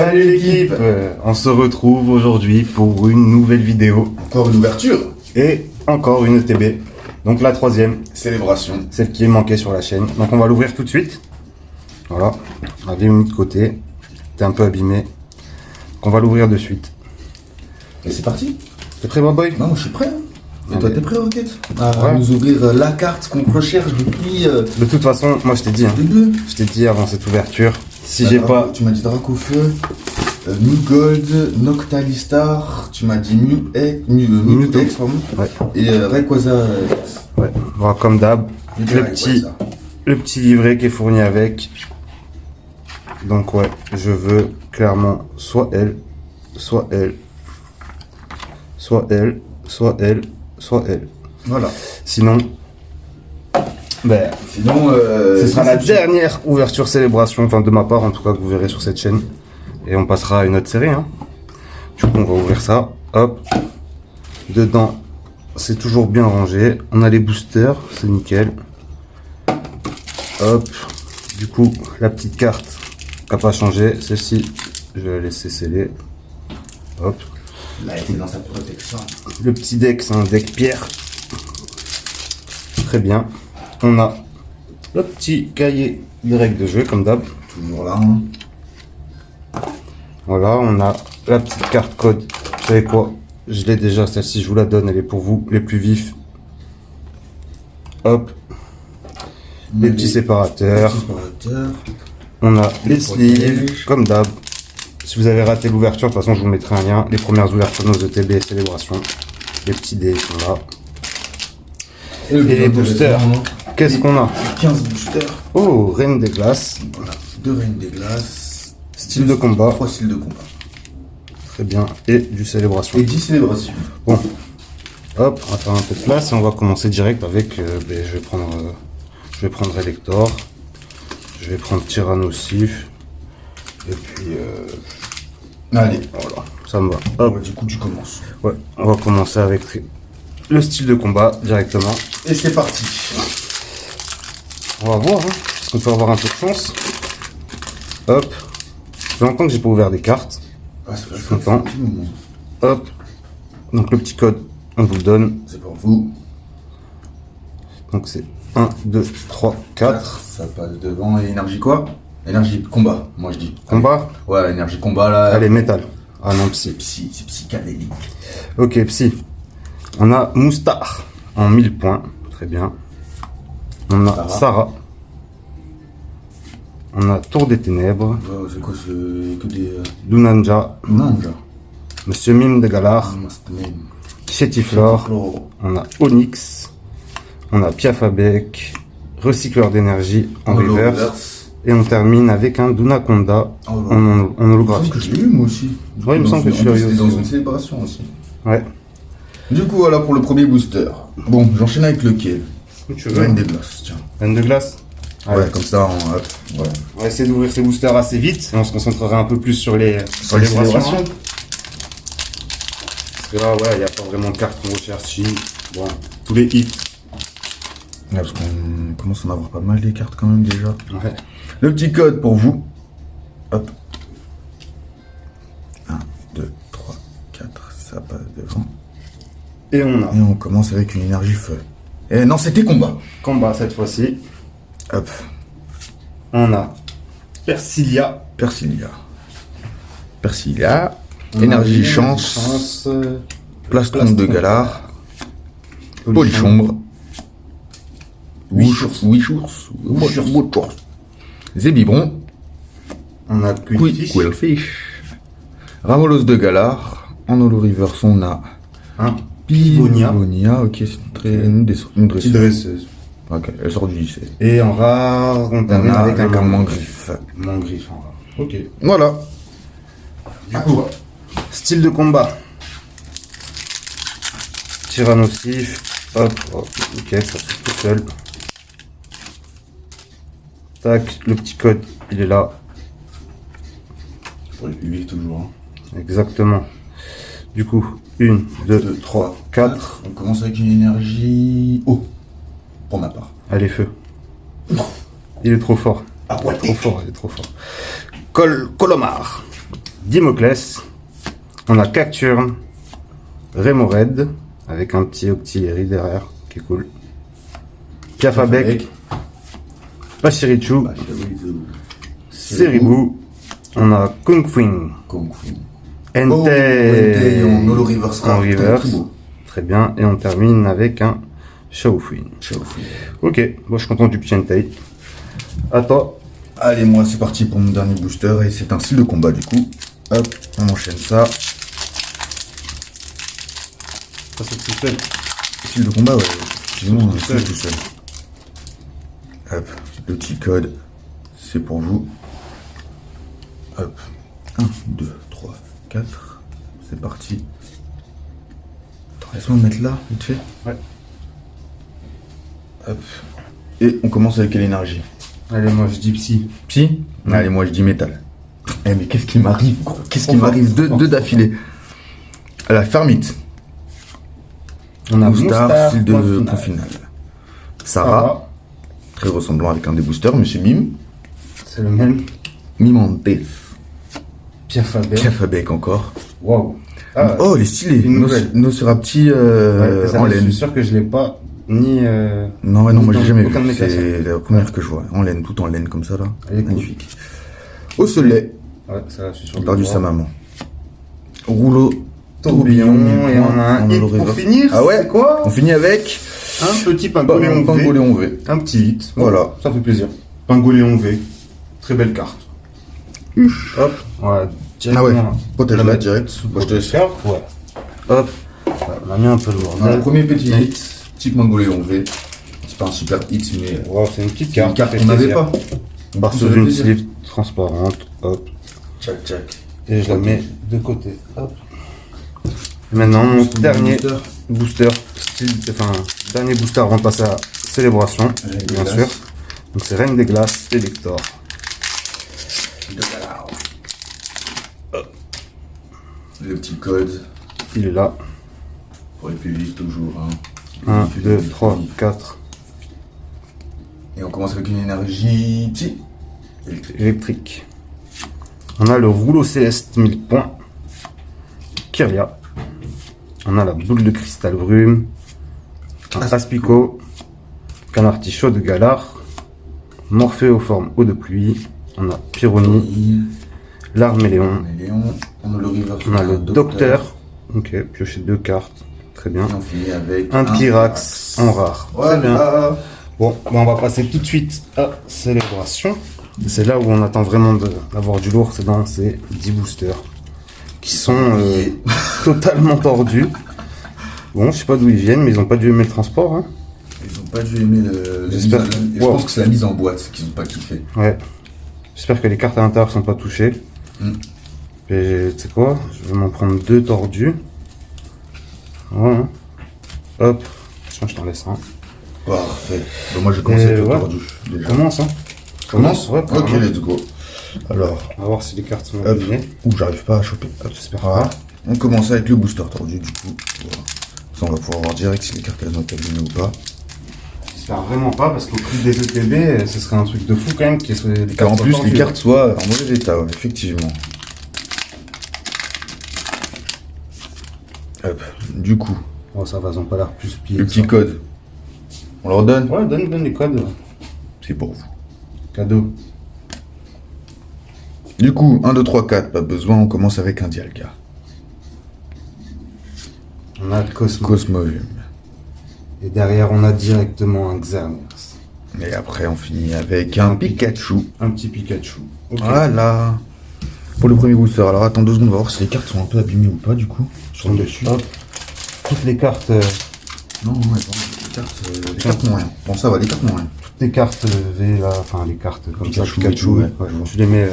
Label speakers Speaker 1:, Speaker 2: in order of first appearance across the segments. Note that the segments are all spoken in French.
Speaker 1: Salut l'équipe. On se retrouve aujourd'hui pour une nouvelle vidéo.
Speaker 2: Encore une ouverture.
Speaker 1: Et encore une ETB. Donc la troisième.
Speaker 2: Célébration.
Speaker 1: Celle qui est manquée sur la chaîne. Donc on va l'ouvrir tout de suite. Voilà. On l'avait mis de côté. T'es un peu abîmé. Donc on va l'ouvrir de suite.
Speaker 2: Et c'est parti.
Speaker 1: T'es prêt, Boy?
Speaker 2: Non, je suis prêt. Et toi, t'es prêt, Rocket?
Speaker 1: Ouais.
Speaker 2: Nous ouvrir la carte qu'on recherche depuis
Speaker 1: De toute façon, moi je t'ai dit.
Speaker 2: le début.
Speaker 1: Je t'ai dit avant cette ouverture. Si j'ai pas...
Speaker 2: Tu m'as dit Dracofeu, New Gold, Noctalistar, tu m'as dit Mutex, pardon.
Speaker 1: Ouais.
Speaker 2: Et Rayquaza.
Speaker 1: Ouais. Voilà, comme d'hab. Le petit livret qui est fourni avec. Donc ouais, je veux clairement soit elle, soit elle, soit elle, soit elle, soit elle.
Speaker 2: Voilà.
Speaker 1: Sinon, ben,
Speaker 2: Sinon,
Speaker 1: ce sera la dernière ouverture célébration, enfin de ma part en tout cas, que vous verrez sur cette chaîne. Et on passera à une autre série. Hein. Du coup, on va ouvrir ça. Hop. Dedans, c'est toujours bien rangé. On a les boosters, c'est nickel. Hop. Du coup, la petite carte qui n'a pas changé. Celle-ci, je vais la laisser sceller. Hop.
Speaker 2: Là, elle était dans sa protection.
Speaker 1: Le petit deck, c'est un deck pierre. Très bien. On a le petit cahier de règles de jeu, comme d'hab.
Speaker 2: Toujours là. Hein.
Speaker 1: Voilà, on a la petite carte code. Vous savez quoi? Je l'ai déjà, celle-ci, je vous la donne. Elle est pour vous, les plus vifs. Hop. Les petits séparateurs. On a les sleeves, comme d'hab. Si vous avez raté l'ouverture, de toute façon, je vous mettrai un lien. Les premières ouvertures de nos ETB et célébrations. Les petits dés sont là. Et les boosters. Qu'est-ce qu'on a?
Speaker 2: 15 boosters.
Speaker 1: Oh, Reine des Glaces.
Speaker 2: Voilà. 2 Reines des Glaces.
Speaker 1: Style de combat.
Speaker 2: 3 styles de combat.
Speaker 1: Très bien. Et du célébration.
Speaker 2: Et 10 célébrations.
Speaker 1: Bon. Hop, on va faire un peu de place et on va commencer direct avec... je vais prendre Elector. Je vais prendre Tyrannosif. Et puis...
Speaker 2: Allez.
Speaker 1: voilà, ça me va. Hop.
Speaker 2: Ouais, du coup, tu commences.
Speaker 1: Ouais, on va commencer avec le style de combat directement.
Speaker 2: Et c'est parti.
Speaker 1: On va voir, hein, parce qu'on peut avoir un peu de chance. Hop. Ça fait longtemps que j'ai pas ouvert des cartes.
Speaker 2: Ah, c'est
Speaker 1: Je suis content.
Speaker 2: moment.
Speaker 1: Hop. Donc le petit code, on vous le donne.
Speaker 2: C'est pour vous.
Speaker 1: Donc c'est 1, 2, 3, 4.
Speaker 2: Ça passe devant. Et énergie quoi? Énergie combat, moi je dis.
Speaker 1: Combat.
Speaker 2: Ouais, énergie combat là.
Speaker 1: Allez, métal. Ah non, psy.
Speaker 2: C'est psychédélique.
Speaker 1: Ok, psy. On a Moustar en 1000 points. Très bien. On a Sarah. On a Tour des Ténèbres.
Speaker 2: Ouais, c'est quoi que des.
Speaker 1: Lunanja.
Speaker 2: Ninja.
Speaker 1: Monsieur Mime de Galar. Chétiflore. On a Onyx. On a Piafabec. Recycleur d'énergie en reverse. Et on termine avec un Dunaconda en holographique.
Speaker 2: Que je l'ai eu moi aussi.
Speaker 1: Ouais, il me semble que je l'ai eu
Speaker 2: aussi. Dans
Speaker 1: aussi.
Speaker 2: une célébration aussi.
Speaker 1: Ouais.
Speaker 2: Du coup, voilà pour le premier booster. Bon, j'enchaîne avec lequel?
Speaker 1: Tu veux
Speaker 2: Reine des glaces, tiens.
Speaker 1: Reine de glace.
Speaker 2: Ouais, comme ça, hop. Ouais.
Speaker 1: On va essayer d'ouvrir ces boosters assez vite et on se concentrera un peu plus sur les
Speaker 2: célébrations.
Speaker 1: Parce que là, ouais, il n'y a pas vraiment de cartes qu'on recherche ici. Bon, tous les hits.
Speaker 2: Ouais, parce qu'on commence à en avoir pas mal des cartes quand même déjà.
Speaker 1: Ouais.
Speaker 2: Le petit code pour vous. Hop. 1, 2, 3, 4, ça passe devant.
Speaker 1: Et on a
Speaker 2: Et on commence avec une énergie feu. Et non, c'était combat.
Speaker 1: combat cette fois-ci.
Speaker 2: Hop.
Speaker 1: On a Persilia.
Speaker 2: Persilia. Persilia.
Speaker 1: On a
Speaker 2: Énergie chance. Plastron de Galar. Polichombre. Wishours. Zébibron.
Speaker 1: On a Quillfish.
Speaker 2: Quillfish. Ramolos de Galar. En holo reverse, on a
Speaker 1: Un
Speaker 2: Pivonia. Ok, c'est une
Speaker 1: petite dresseuse.
Speaker 2: Ok, elle sort du lycée.
Speaker 1: Et en rare, on termine avec un
Speaker 2: mangriffe.
Speaker 1: Mangriffe en rare. Ok.
Speaker 2: Voilà.
Speaker 1: Du coup, style de combat. Tyrannosif. Hop, hop, ok, ça fait tout seul. Tac, le petit code, il est là.
Speaker 2: Pour le public toujours.
Speaker 1: Exactement. Du coup, 1, 2, 3, 4.
Speaker 2: On commence avec une énergie eau. Pour ma part.
Speaker 1: Allez, feu. Il est trop fort.
Speaker 2: Ah ouais.
Speaker 1: Trop fort, il est trop fort. Colomar. Dimoclès. On a Cacturne. Remoraid. Avec un petit Octillery derrière. Qui est cool. Piafabec. Pachirichu. Seribou. On a Kung Fuing. Entei.
Speaker 2: En holo reverse.
Speaker 1: En reverse. Très bien. Et on termine avec un Shaofuin. Ok. Moi, je suis content du petit Entei. À toi.
Speaker 2: Allez, moi, c'est parti pour mon dernier booster. Et c'est un style de combat, du coup. Hop, on enchaîne ça.
Speaker 1: Ça, c'est tout seul.
Speaker 2: Style de combat, ouais. Effectivement, c'est tout seul. Hop, le petit code, c'est pour vous. Hop, 1, 2, 3, 4. C'est parti. Attends, laisse-moi me mettre là, vite fait.
Speaker 1: Ouais.
Speaker 2: Hop. Et on commence avec quelle énergie?
Speaker 1: Allez, moi, je dis psy.
Speaker 2: Psy? Allez, moi, je dis métal. Eh, mais qu'est-ce qui m'arrive, gros? Qu'est-ce qui m'arrive? Deux d'affilée. À la Fermite.
Speaker 1: On a
Speaker 2: Moustar, style de
Speaker 1: point
Speaker 2: point final. Sarah, très ressemblant avec un des boosters. Monsieur Mime.
Speaker 1: C'est le même.
Speaker 2: Mime en death.
Speaker 1: Piafabec.
Speaker 2: Piafabec encore.
Speaker 1: Waouh.
Speaker 2: Oh, les stylés.
Speaker 1: une nouvelle.
Speaker 2: Nocerapti
Speaker 1: Ouais,
Speaker 2: en
Speaker 1: je
Speaker 2: laine.
Speaker 1: suis sûr que je l'ai pas ni.
Speaker 2: Non, ouais, non, moi j'ai jamais vu.
Speaker 1: aucun de mes classeurs.
Speaker 2: C'est la première que je vois. En laine, tout en laine comme ça là.
Speaker 1: Elle est cool.
Speaker 2: Magnifique. Au soleil,
Speaker 1: Ouais, ça, je suis sûr.
Speaker 2: on
Speaker 1: de
Speaker 2: a perdu
Speaker 1: le
Speaker 2: sa
Speaker 1: voir.
Speaker 2: maman. Rouleau,
Speaker 1: Tourbillon, et on a un hit
Speaker 2: holo
Speaker 1: pour
Speaker 2: reverse.
Speaker 1: finir.
Speaker 2: Ah ouais,
Speaker 1: c'est quoi?
Speaker 2: On finit avec
Speaker 1: Un petit Pingoléon V.
Speaker 2: Pangoléon V.
Speaker 1: Un petit hit.
Speaker 2: Voilà.
Speaker 1: Ça fait plaisir. Pingoléon V. Très belle carte. Hop. Ouais.
Speaker 2: Ah ouais,
Speaker 1: directement.
Speaker 2: protège-la direct. Moi, je te laisse faire.
Speaker 1: Ouais. Hop. Ouais, on a mis un peu le
Speaker 2: On a
Speaker 1: bordel.
Speaker 2: le premier petit hit, petit Pangoléon V. C'est pas un super hit, mais
Speaker 1: Wow, c'est une petite
Speaker 2: c'est
Speaker 1: carte.
Speaker 2: une carte
Speaker 1: ça
Speaker 2: qu'on
Speaker 1: fait
Speaker 2: n'avait
Speaker 1: plaisir.
Speaker 2: pas.
Speaker 1: Barceau
Speaker 2: Ça fait
Speaker 1: d'une
Speaker 2: plaisir.
Speaker 1: sleeve transparente. Hop.
Speaker 2: Tchac, tchac.
Speaker 1: Et je la mets de côté. Hop. Maintenant, mon dernier booster, dernier booster avant de passer à Célébration,
Speaker 2: Reine des
Speaker 1: bien
Speaker 2: Glaces.
Speaker 1: sûr. Donc c'est Reine des Glaces, Elector.
Speaker 2: Le petit code
Speaker 1: Il est là.
Speaker 2: pour les plus vifs toujours.
Speaker 1: 1, 2, 3, 4.
Speaker 2: Et on commence avec une énergie psy.
Speaker 1: Électrique. On a le rouleau Céleste 1000 points. Kyria. On a la boule de cristal brume. Un Aspico. Canartichaud de Galar. Morphéoforme eau de pluie. On a Pyrrhony. L'Arméléon.
Speaker 2: Léon. On a le reverse.
Speaker 1: On a le Docteur. Ok, piocher 2 cartes. Très bien.
Speaker 2: Et on finit avec
Speaker 1: Un Pyrax en rare. Très bien.
Speaker 2: Voilà.
Speaker 1: Bon, ben on va passer tout de suite à Célébration. C'est là où on attend vraiment d'avoir du lourd, c'est dans ces 10 boosters qui sont totalement tordus. Bon, je sais pas d'où ils viennent, mais ils ont pas dû aimer le transport. Hein.
Speaker 2: Ils ont pas dû aimer le.
Speaker 1: J'espère
Speaker 2: la mise en-
Speaker 1: que-
Speaker 2: Je
Speaker 1: wow.
Speaker 2: pense que c'est la mise en boîte qu'ils ont pas kiffé.
Speaker 1: Ouais. J'espère que les cartes à l'intérieur sont pas touchées.
Speaker 2: Mm.
Speaker 1: Et tu sais quoi? Je vais m'en prendre 2 tordus. Voilà. Hop. Tiens, je t'en laisse un.
Speaker 2: Parfait. Bon, moi je commence avec le
Speaker 1: ouais.
Speaker 2: tordu. Déjà.
Speaker 1: Commence, hein.
Speaker 2: Commence.
Speaker 1: Ouais,
Speaker 2: Ok,
Speaker 1: carrément.
Speaker 2: let's go. Alors,
Speaker 1: On va voir si les cartes sont
Speaker 2: hop.
Speaker 1: alignées.
Speaker 2: Ouh, j'arrive pas à choper.
Speaker 1: Hop, j'espère
Speaker 2: Voilà.
Speaker 1: pas.
Speaker 2: On commence avec le booster tordu du coup. Voilà. Ça, on va pouvoir voir direct si les cartes elles ont été alignées ou pas.
Speaker 1: J'espère vraiment pas, parce qu'au prix des ETB, ce serait un truc de fou quand même qu'il y ait des
Speaker 2: Car en
Speaker 1: cartes
Speaker 2: plus,
Speaker 1: tordues.
Speaker 2: les cartes soient en mauvais état, ouais, effectivement. Hop, du coup,
Speaker 1: Oh, ça va, ils ont pas l'air plus pillés.
Speaker 2: le
Speaker 1: que
Speaker 2: petit
Speaker 1: ça.
Speaker 2: code, on leur donne.
Speaker 1: Ouais, donne les codes.
Speaker 2: C'est pour vous.
Speaker 1: Cadeau.
Speaker 2: Du coup, 1, 2, 3, 4, pas besoin, on commence avec un Dialga.
Speaker 1: On a le Cosmo.
Speaker 2: Cosmovium.
Speaker 1: Et derrière, on a directement un Xerneas.
Speaker 2: Et après, on finit avec un Pikachu.
Speaker 1: Un petit Pikachu. Ok.
Speaker 2: Voilà. Pour le premier booster, alors attends 2 secondes, on va voir si les cartes sont un peu abîmées ou pas du coup.
Speaker 1: Ils sont dessus. Hop. Toutes les cartes,
Speaker 2: Non, ouais, attends, les cartes n'ont rien. Bon, ça va, les cartes n'ont rien.
Speaker 1: toutes les cartes V là, enfin les cartes comme
Speaker 2: Pikachu,
Speaker 1: ça, Pikachu,
Speaker 2: ouais.
Speaker 1: ouais, tu les mets,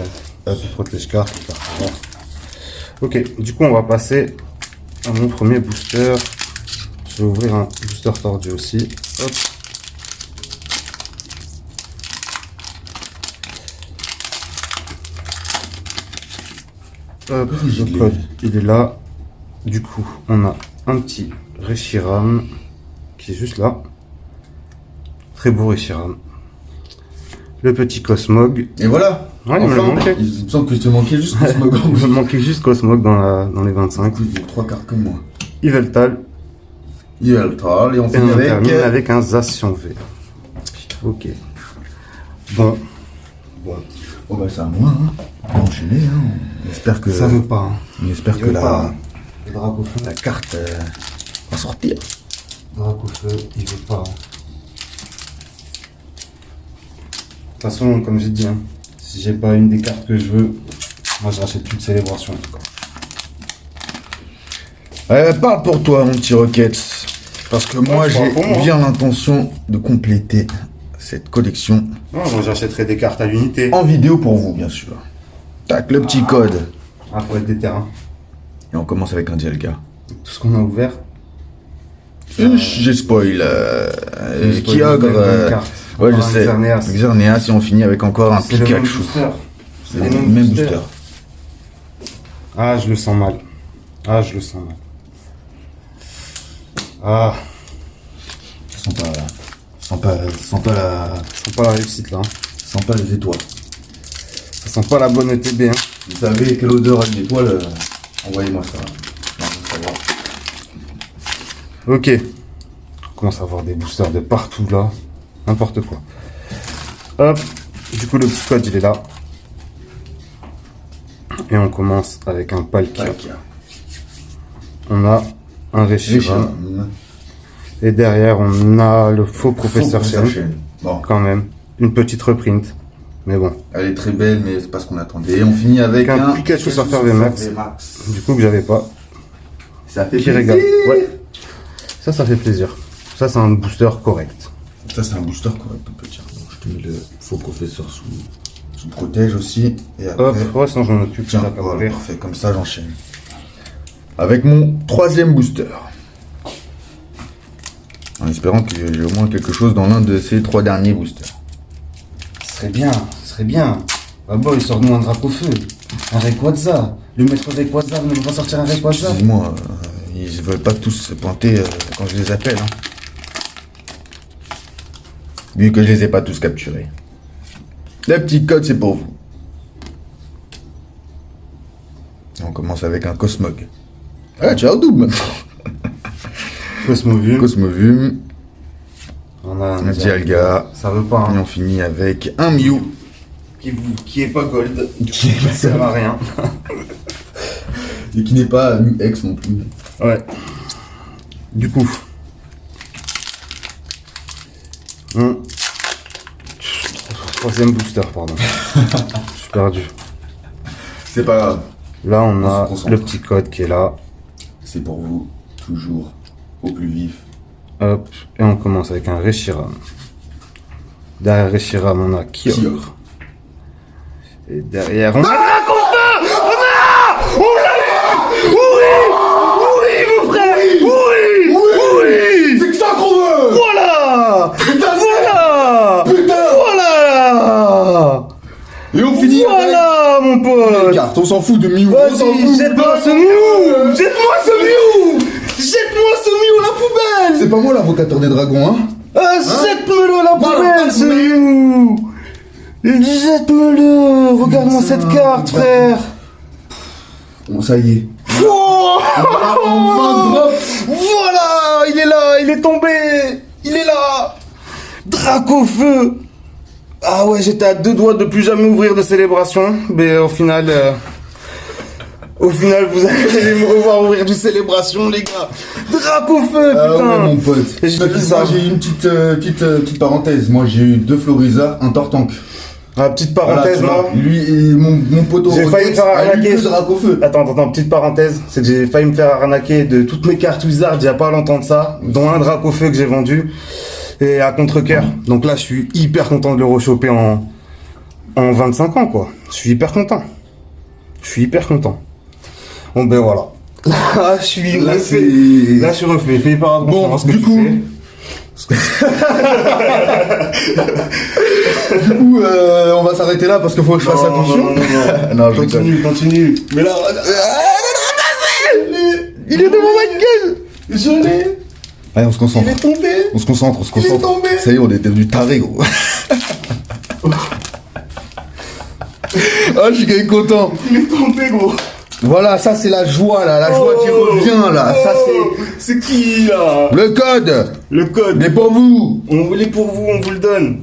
Speaker 1: tu protèges cartes, les cartes. Voilà. Ok, du coup on va passer à mon premier booster. Je vais ouvrir un booster tordu aussi. Hop. Hop, le code, il est là. Du coup, on a un petit Reshiram qui est juste là. Très beau Reshiram. Le petit Cosmog.
Speaker 2: Et voilà.
Speaker 1: Ouais, il me manquait.
Speaker 2: Il me semble que tu manquais juste Cosmog.
Speaker 1: Il me manquait juste Cosmog dans les 25.
Speaker 2: Du coup, il y a 3 cartes comme moi.
Speaker 1: Yveltal.
Speaker 2: Yveltal, et on
Speaker 1: Et
Speaker 2: finit
Speaker 1: on termine
Speaker 2: avec...
Speaker 1: avec un Zacian V. Ok. Bon.
Speaker 2: Oh bah c'est à moi, hein. On va enchaîner, hein. On espère que...
Speaker 1: Ça veut pas. Hein.
Speaker 2: On espère
Speaker 1: Il
Speaker 2: que
Speaker 1: veut pas. Le drapeau feu.
Speaker 2: la carte va sortir.
Speaker 1: Drapeau feu, il veut pas. De toute façon, comme j'ai dit, hein, si j'ai pas une des cartes que je veux, moi je rachète plus de célébration.
Speaker 2: Parle pour toi, mon petit Rocket. Parce que moi,
Speaker 1: je parle
Speaker 2: j'ai
Speaker 1: pour moi.
Speaker 2: bien l'intention de compléter cette collection
Speaker 1: Non, moi j'achèterai des cartes à l'unité.
Speaker 2: en vidéo pour vous, bien sûr. Tac, le petit code.
Speaker 1: Ah, faut être des terrains.
Speaker 2: Et on commence avec un Dialga.
Speaker 1: Tout ce qu'on a ouvert.
Speaker 2: J'ai spoil. Kyogre. Ouais, je sais.
Speaker 1: Xerneas.
Speaker 2: Xerneas, et on finit avec encore un
Speaker 1: C'est le même
Speaker 2: Pikachu.
Speaker 1: booster.
Speaker 2: C'est le même booster.
Speaker 1: Ah, je le sens mal. Ah, je le sens mal. Ah,
Speaker 2: Ça sent pas
Speaker 1: la réussite là. Hein.
Speaker 2: sent pas les étoiles.
Speaker 1: Ça sent pas la bonne ETB. Hein.
Speaker 2: Vous savez quelle odeur a une étoile envoyez-moi ça. Non, je veux savoir.
Speaker 1: Ok. On commence à avoir des boosters de partout là. N'importe quoi. Hop. Du coup, le petit code il est là. Et on commence avec un Palkia. On a un Reshiram. Et derrière, on a le faux professeur Chen.
Speaker 2: Bon,
Speaker 1: Quand même. Une petite reprint. Mais bon.
Speaker 2: elle est très belle, mais c'est pas ce qu'on attendait. Et on finit avec
Speaker 1: Un Pikachu Surfer VMAX. Du coup, que j'avais pas.
Speaker 2: Ça fait
Speaker 1: Qui
Speaker 2: plaisir.
Speaker 1: régale. Ouais. Ça fait plaisir. Ça, c'est un booster correct.
Speaker 2: Ça, c'est un booster correct, on peut dire. Donc, je te mets le faux professeur sous protège aussi. Et après,
Speaker 1: Hop. Ouais, sinon j'en occupe.
Speaker 2: tiens,
Speaker 1: Là, qu'à
Speaker 2: voilà,
Speaker 1: ouvrir.
Speaker 2: parfait. Comme ça, j'enchaîne. Avec mon 3e booster. En espérant que j'ai au moins quelque chose dans l'un de ces 3 derniers boosters.
Speaker 1: Ce serait bien. Ce serait bien. Ah bon, il sort de moi un drapeau feu. Un Rayquaza. Le maître Rayquaza ne veut pas sortir un Rayquaza.
Speaker 2: Excuse-moi, ils veulent pas tous se pointer quand je les appelle. Hein. Vu que je les ai pas tous capturés. Le petit code, c'est pour vous. Et on commence avec un Cosmog. Ah, tu as un double maintenant.
Speaker 1: Cosmovule.
Speaker 2: Cosmovum,
Speaker 1: On a
Speaker 2: un Dialga.
Speaker 1: Ça veut pas.
Speaker 2: Et
Speaker 1: Hein.
Speaker 2: on finit avec un Mew.
Speaker 1: Qui est pas gold. Qui ne sert à rien.
Speaker 2: Et qui n'est pas Mew X non plus.
Speaker 1: Ouais. Du coup. Troisième booster, pardon. Je suis perdu.
Speaker 2: C'est pas grave.
Speaker 1: Là, on
Speaker 2: On se
Speaker 1: a
Speaker 2: concentre.
Speaker 1: le petit code qui est là.
Speaker 2: C'est pour vous, toujours au plus vif.
Speaker 1: Hop. Et on commence avec un Reshiram. Derrière Reshiram, on a Kyogre.
Speaker 2: Kyogre.
Speaker 1: Et derrière, on a...
Speaker 2: C'est que ça qu'on veut.
Speaker 1: Voilà.
Speaker 2: Putain,
Speaker 1: Voilà. Voilà.
Speaker 2: Et on finit
Speaker 1: Voilà, mon
Speaker 2: avec
Speaker 1: pote.
Speaker 2: les cartes. On s'en fout de Mew. On s'en
Speaker 1: Vas-y,
Speaker 2: fout.
Speaker 1: jette-moi ce Mew. Jette-moi ce Mew. Jette-moi ce Mew à la poubelle.
Speaker 2: C'est pas moi l'invocateur des dragons, hein.
Speaker 1: Ah, jette-me-le à la
Speaker 2: Voilà,
Speaker 1: poubelle, ce Mew. Jette-me-le. Regarde-moi cette carte, frère.
Speaker 2: Bon, ça y est.
Speaker 1: Oh,
Speaker 2: Enfin, drop.
Speaker 1: voilà, il est là, il est tombé. Il est là. Dracofeu. Ah ouais, j'étais à 2 doigts de plus jamais ouvrir de célébration, mais au final, vous allez me revoir ouvrir du célébration, les gars. Dracofeu, putain.
Speaker 2: Ah ouais, mon pote.
Speaker 1: Et j'ai fait ça.
Speaker 2: Moi, j'ai eu une petite parenthèse. Moi, j'ai eu 2 Florizards, un Tortank.
Speaker 1: Ah, petite parenthèse,
Speaker 2: Voilà,
Speaker 1: là.
Speaker 2: tu vois, lui et mon poteau.
Speaker 1: J'ai failli me faire arnaquer.
Speaker 2: Dracofeu.
Speaker 1: Attends, petite parenthèse, c'est que j'ai failli me faire arnaquer de toutes mes cartes Wizard il y a pas longtemps de ça, dont un Dracofeu que j'ai vendu, et à contre-cœur. Donc là, je suis hyper content de le rechoper en 25 ans, quoi. Je suis hyper content. Bon, ben voilà. Là, je suis
Speaker 2: Là,
Speaker 1: refait.
Speaker 2: c'est-
Speaker 1: Là, je suis refait. Fais pas attention
Speaker 2: Bon,
Speaker 1: à ce que
Speaker 2: du
Speaker 1: tu
Speaker 2: coup-
Speaker 1: fais.
Speaker 2: Du coup, on va s'arrêter là parce qu'il faut que je fasse attention.
Speaker 1: Non,
Speaker 2: Non, je rigole.
Speaker 1: Continue. Mais là,
Speaker 2: Il est devant ma gueule. Je l'ai. Allez, on se concentre.
Speaker 1: il est tombé.
Speaker 2: On se concentre.
Speaker 1: Il est tombé.
Speaker 2: Ça y est, on est devenu taré, gros. Ah, je suis quand même content.
Speaker 1: Il est tombé, gros.
Speaker 2: Voilà, ça c'est la joie là, la joie qui revient là. Ça
Speaker 1: C'est qui, là?
Speaker 2: c'est le code.
Speaker 1: Le code.
Speaker 2: Mais pour vous.
Speaker 1: On l'est pour vous, on vous le donne.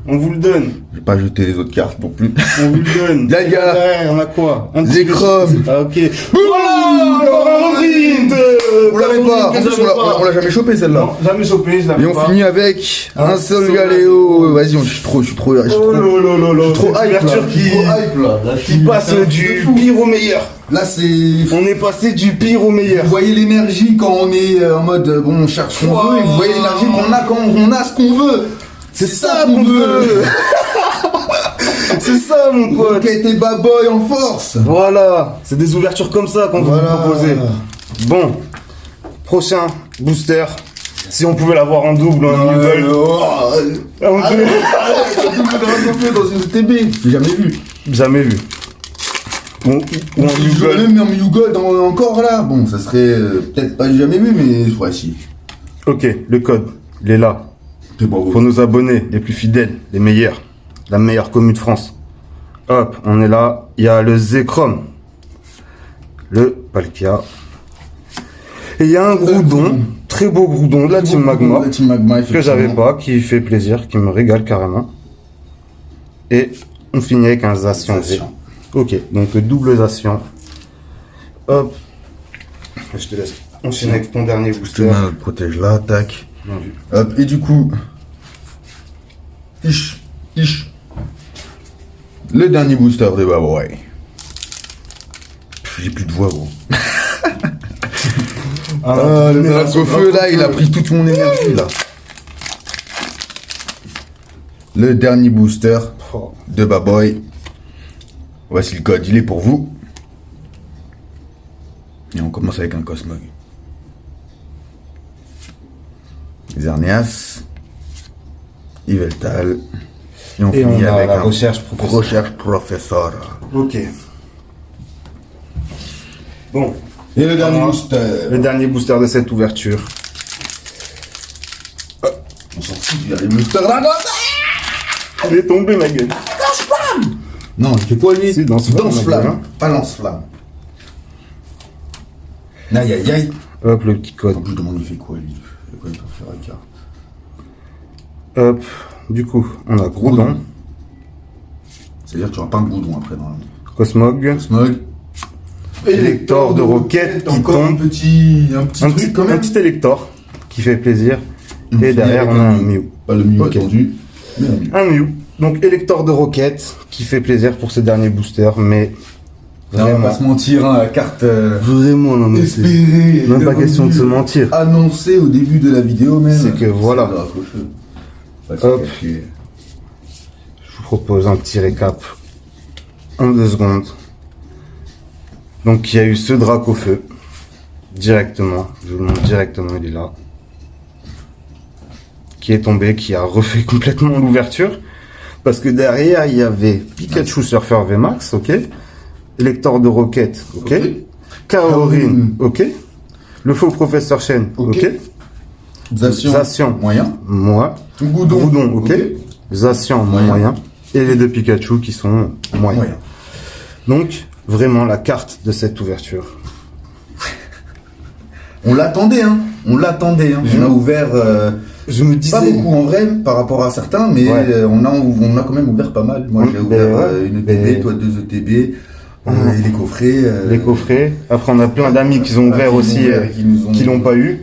Speaker 1: On vous le donne.
Speaker 2: Je vais pas jeter les autres cartes non plus.
Speaker 1: On vous le donne.
Speaker 2: Les gars.
Speaker 1: Derrière, on a quoi? Un petit
Speaker 2: Zekrom.
Speaker 1: peu- Ah, ok. Voilà!
Speaker 2: Vous l'avez pas. En plus, on l'a jamais chopé celle-là.
Speaker 1: Non, jamais chopé, je l'avais
Speaker 2: Et on
Speaker 1: pas.
Speaker 2: finit avec
Speaker 1: Un
Speaker 2: un seul
Speaker 1: seul
Speaker 2: galéo. Vas-y, je suis trop
Speaker 1: Oh là là là là.
Speaker 2: trop
Speaker 1: Cette
Speaker 2: hype là.
Speaker 1: ouverture qui
Speaker 2: Qui
Speaker 1: passe du pire au meilleur.
Speaker 2: Là c'est.
Speaker 1: On est passé du pire au meilleur.
Speaker 2: Vous voyez l'énergie quand on est en mode bon on cherche ce qu'on veut et vous voyez l'énergie qu'on a quand on a ce qu'on veut. C'est ça qu'on veut.
Speaker 1: C'est ça, mon pote.
Speaker 2: Rocket et Baboy en force.
Speaker 1: Voilà. C'est des ouvertures comme ça qu'on va vous proposer. Bon. Prochain booster. Si on pouvait l'avoir en double ou en double.
Speaker 2: Dans une TB. J'ai jamais vu.
Speaker 1: Jamais vu. Ou en
Speaker 2: Je
Speaker 1: double.
Speaker 2: même un Gold encore là. Bon, ça serait peut-être pas jamais vu, mais ouais, si.
Speaker 1: Ok, le code. Il est là.
Speaker 2: C'est bon.
Speaker 1: Pour nos abonnés les plus fidèles, les meilleurs. La meilleure commune de France. Hop, on est là. Il y a le Zekrom. Le Palkia. Et il y a un Groudon. Très beau Groudon de la Team Magma.
Speaker 2: La Team Magma,
Speaker 1: Que j'avais pas, qui fait plaisir, qui me régale carrément. Et on finit avec un Zacian V.
Speaker 2: Zacian.
Speaker 1: Ok, donc double Zacian. Hop. Je te laisse enchaîner avec ton dernier booster.
Speaker 2: Protège là, tac.
Speaker 1: Bien vu.
Speaker 2: Hop, et du coup. Le dernier booster de Baboy. J'ai plus de voix, gros. Le Dracofeu là, il a pris toute mon énergie là. Le dernier booster de Baboy. Voici le code, il est pour vous. Et on commence avec un Cosmog. Xerneas. Yveltal. Et on finit
Speaker 1: a
Speaker 2: avec
Speaker 1: la
Speaker 2: un
Speaker 1: recherche
Speaker 2: professeur.
Speaker 1: Ok. Bon,
Speaker 2: Et le dernier
Speaker 1: Alors,
Speaker 2: booster.
Speaker 1: le dernier booster de cette ouverture.
Speaker 2: On s'en fout du dernier booster là.
Speaker 1: Il est tombé, ma gueule.
Speaker 2: Non, il fait quoi lui?
Speaker 1: Si, Lance-Flamme,
Speaker 2: Lance-Flamme. Pas lance-flamme. Aïe aïe aïe.
Speaker 1: Hop, le petit code.
Speaker 2: En plus, je demande il fait quoi lui? Il fait quoi il peut faire un quart?
Speaker 1: Hop, du coup, on a Groudon,
Speaker 2: C'est-à-dire que tu auras pas un goudron après dans le
Speaker 1: Cosmog,
Speaker 2: Smog.
Speaker 1: Élector de roquette qui
Speaker 2: encore
Speaker 1: tombe.
Speaker 2: un petit truc quand
Speaker 1: un
Speaker 2: même.
Speaker 1: petit Élector qui fait plaisir.
Speaker 2: On
Speaker 1: Et
Speaker 2: finit
Speaker 1: derrière,
Speaker 2: avec
Speaker 1: on a un Mew.
Speaker 2: Pas le Mew
Speaker 1: Ok.
Speaker 2: attendu, mais un Mew.
Speaker 1: Un Mew. Donc Élector de roquette qui fait plaisir pour ce dernier booster, mais
Speaker 2: On va
Speaker 1: vraiment,
Speaker 2: pas se mentir, hein, la carte
Speaker 1: vraiment, non, mais c'est
Speaker 2: espérée.
Speaker 1: même pas question de se mentir.
Speaker 2: Annoncée au début de la vidéo même.
Speaker 1: C'est que voilà.
Speaker 2: C'est le Dracofeu. Pas
Speaker 1: Hop.
Speaker 2: se cacher.
Speaker 1: Je vous propose un petit récap en 2 secondes. Donc il y a eu ce Dracofeu directement, je vous le montre directement, il est là, qui est tombé, qui a refait complètement l'ouverture, parce que derrière il y avait Pikachu Surfer VMAX, ok, Élector de Roquette, ok,
Speaker 2: Ok.
Speaker 1: Kaorin, ok, le faux Professeur Chen,
Speaker 2: Ok.
Speaker 1: ok,
Speaker 2: Zacian.
Speaker 1: Zacian,
Speaker 2: Moyen.
Speaker 1: moi,
Speaker 2: Goudon.
Speaker 1: Groudon, ok, Zacian, moyen, et les 2 Pikachu qui sont moyens.
Speaker 2: Moyen.
Speaker 1: Donc, vraiment la carte de cette ouverture.
Speaker 2: On l'attendait, hein. On l'attendait, hein. On a ouvert
Speaker 1: Je me disais...
Speaker 2: pas beaucoup en vrai par rapport à certains, mais
Speaker 1: Ouais.
Speaker 2: on a quand même ouvert pas mal. Moi, j'ai
Speaker 1: Ouais,
Speaker 2: ouvert
Speaker 1: ouais,
Speaker 2: une
Speaker 1: mais-
Speaker 2: ETB, toi 2 ETB, et les coffrets.
Speaker 1: Les coffrets. Après, on a plein d'amis qui ont ouvert aussi, qui l'ont pas eu.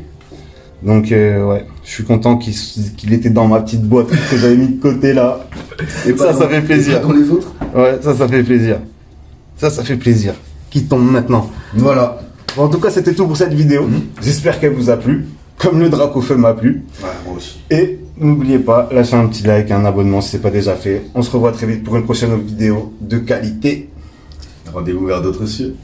Speaker 1: Donc, ouais, je suis content qu'il était dans ma petite boîte que j'avais mis de côté là.
Speaker 2: Et
Speaker 1: ça fait plaisir.
Speaker 2: Et pas dans les autres.
Speaker 1: Ouais, ça fait plaisir. Ça fait plaisir. Qui tombe maintenant.
Speaker 2: Voilà.
Speaker 1: Bon, en tout cas, c'était tout pour cette vidéo. J'espère qu'elle vous a plu. Comme le Dracofeu m'a plu.
Speaker 2: Ouais, moi aussi.
Speaker 1: Et n'oubliez pas, lâchez un petit like, un abonnement si ce n'est pas déjà fait. On se revoit très vite pour une prochaine vidéo de qualité.
Speaker 2: Rendez-vous vers d'autres cieux.